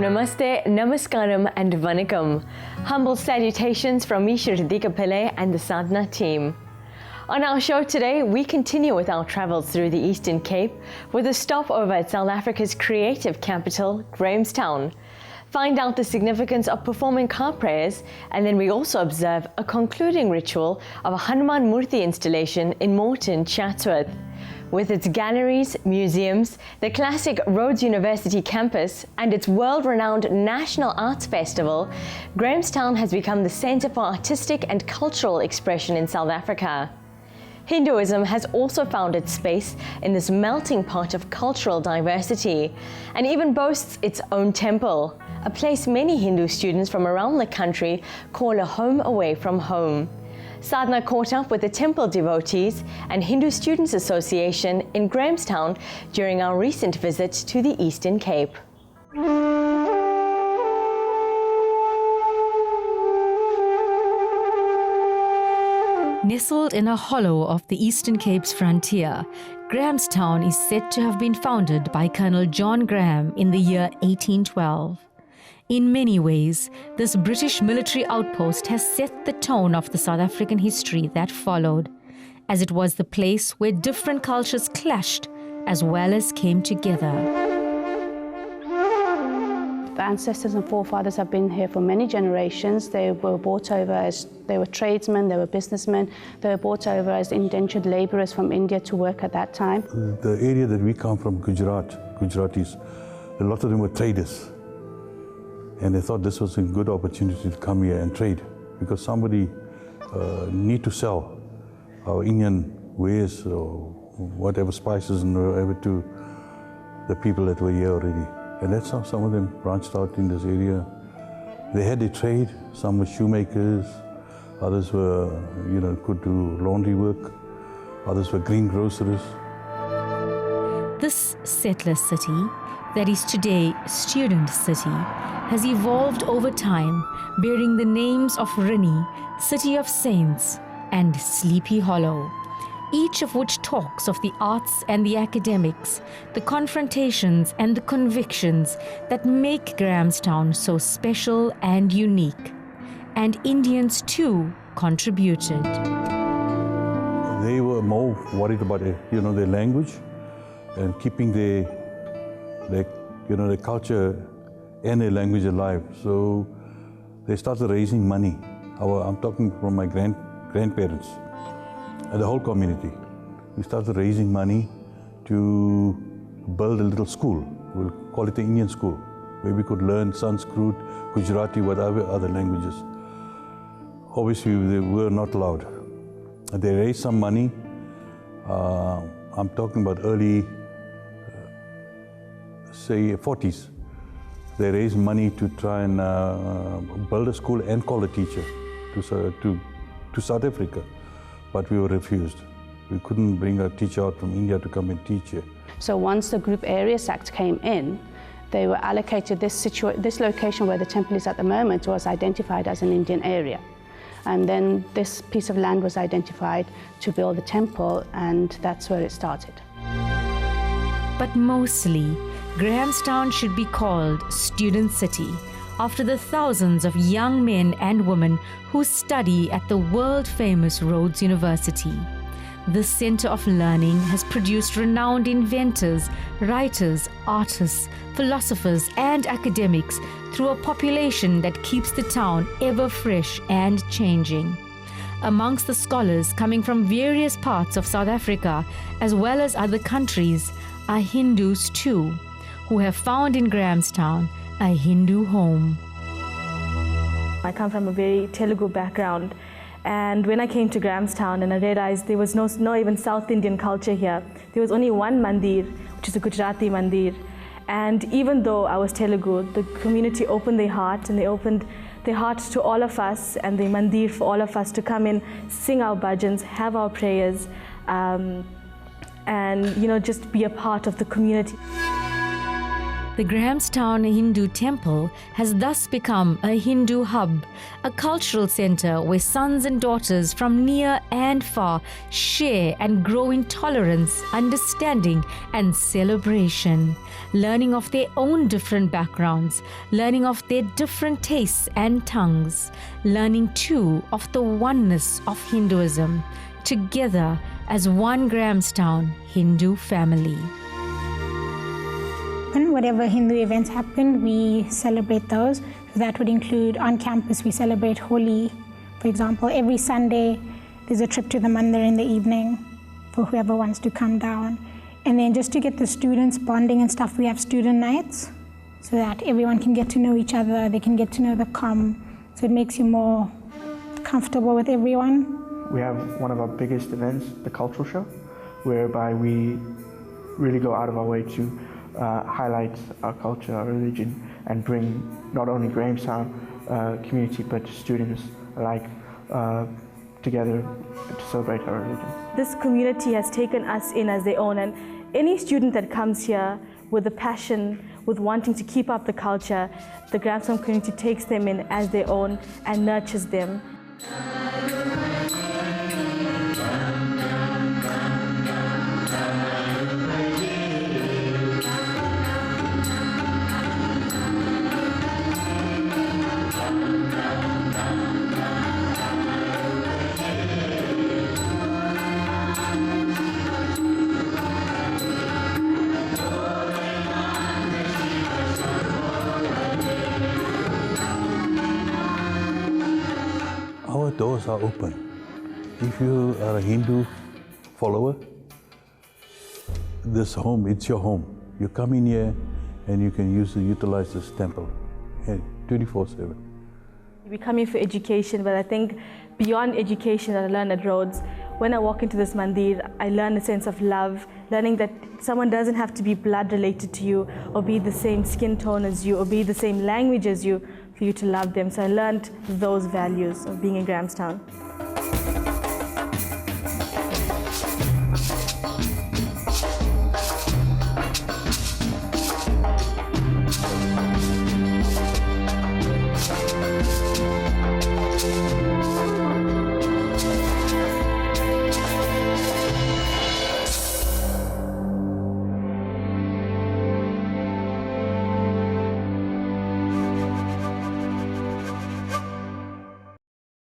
Namaste, Namaskaram and Vanakkam. Humble salutations from me, Shridika Pillai and the Sadhana team. On our show today, we continue with our travels through the Eastern Cape with a stopover at South Africa's creative capital, Grahamstown. Find out the significance of performing car prayers, and then we also observe a concluding ritual of a Hanuman Murthy installation in Morton, Chatsworth. With its galleries, museums, the classic Rhodes University campus, and its world-renowned National Arts Festival, Grahamstown has become the centre for artistic and cultural expression in South Africa. Hinduism has also found its space in this melting pot of cultural diversity, and even boasts its own temple, a place many Hindu students from around the country call a home away from home. Sadhana caught up with the temple devotees and Hindu Students Association in Grahamstown during our recent visit to the Eastern Cape. Nestled in a hollow of the Eastern Cape's frontier, Grahamstown is said to have been founded by Colonel John Graham in the year 1812. In many ways, this British military outpost has set the tone of the South African history that followed, as it was the place where different cultures clashed as well as came together. The ancestors and forefathers have been here for many generations. They were brought over as, they were tradesmen, they were businessmen, they were brought over as indentured labourers from India to work at that time. The area that we come from, Gujaratis, a lot of them were traders. And they thought this was a good opportunity to come here and trade, because somebody need to sell our Indian wares or whatever spices and whatever to the people that were here already. And that's how some of them branched out in this area. They had a trade. Some were shoemakers, others were, could do laundry work, others were greengrocers. This settler city, that is today Student City, has evolved over time, bearing the names of Rini, City of Saints, and Sleepy Hollow, each of which talks of the arts and the academics, the confrontations and the convictions that make Grahamstown so special and unique. And Indians too contributed. They were more worried about their language and keeping their culture and their language alive. So they started raising money. I'm talking from my grandparents and the whole community. We started raising money to build a little school. We'll call it the Indian school, where we could learn Sanskrit, Gujarati, whatever other languages. Obviously, they were not allowed. They raised some money. I'm talking about early, say, 40s. They raised money to try and build a school and call a teacher to South Africa, but we were refused. We couldn't bring a teacher out from India to come and teach here. So once the Group Areas Act came in, they were allocated this location where the temple is at the moment was identified as an Indian area. And then this piece of land was identified to build the temple, and that's where it started. But mostly, Grahamstown should be called Student City, after the thousands of young men and women who study at the world-famous Rhodes University. This center of learning has produced renowned inventors, writers, artists, philosophers, and academics through a population that keeps the town ever fresh and changing. Amongst the scholars coming from various parts of South Africa, as well as other countries, are Hindus too, who have found in Grahamstown a Hindu home. I come from a very Telugu background, and when I came to Grahamstown and I realized there was no even South Indian culture here, there was only one Mandir, which is a Gujarati Mandir. And even though I was Telugu, the community opened their heart, and they opened their hearts to all of us, and the Mandir for all of us to come in, sing our bhajans, have our prayers, and just be a part of the community. The Grahamstown Hindu temple has thus become a Hindu hub, a cultural center where sons and daughters from near and far share and grow in tolerance, understanding, and celebration, learning of their own different backgrounds, learning of their different tastes and tongues, learning too of the oneness of Hinduism, together as one Grahamstown Hindu family. Whatever Hindu events happen, we celebrate those. So that would include on campus, we celebrate Holi. For example, every Sunday, there's a trip to the Mandir in the evening for whoever wants to come down. And then just to get the students bonding and stuff, we have student nights so that everyone can get to know each other, they can get to know the comm, so it makes you more comfortable with everyone. We have one of our biggest events, the cultural show, whereby we really go out of our way to highlight our culture, our religion, and bring not only Grahamstown community but students alike together to celebrate our religion. This community has taken us in as their own, and any student that comes here with a passion, with wanting to keep up the culture, the Grahamstown community takes them in as their own and nurtures them. Our doors are open. If you are a Hindu follower, this home, it's your home. You come in here and you can utilize this temple 24/7. We come here for education, but I think beyond education that I learn at Rhodes, when I walk into this Mandir, I learn a sense of love, learning that someone doesn't have to be blood related to you or be the same skin tone as you or be the same language as you for you to love them. So I learned those values of being in Grahamstown.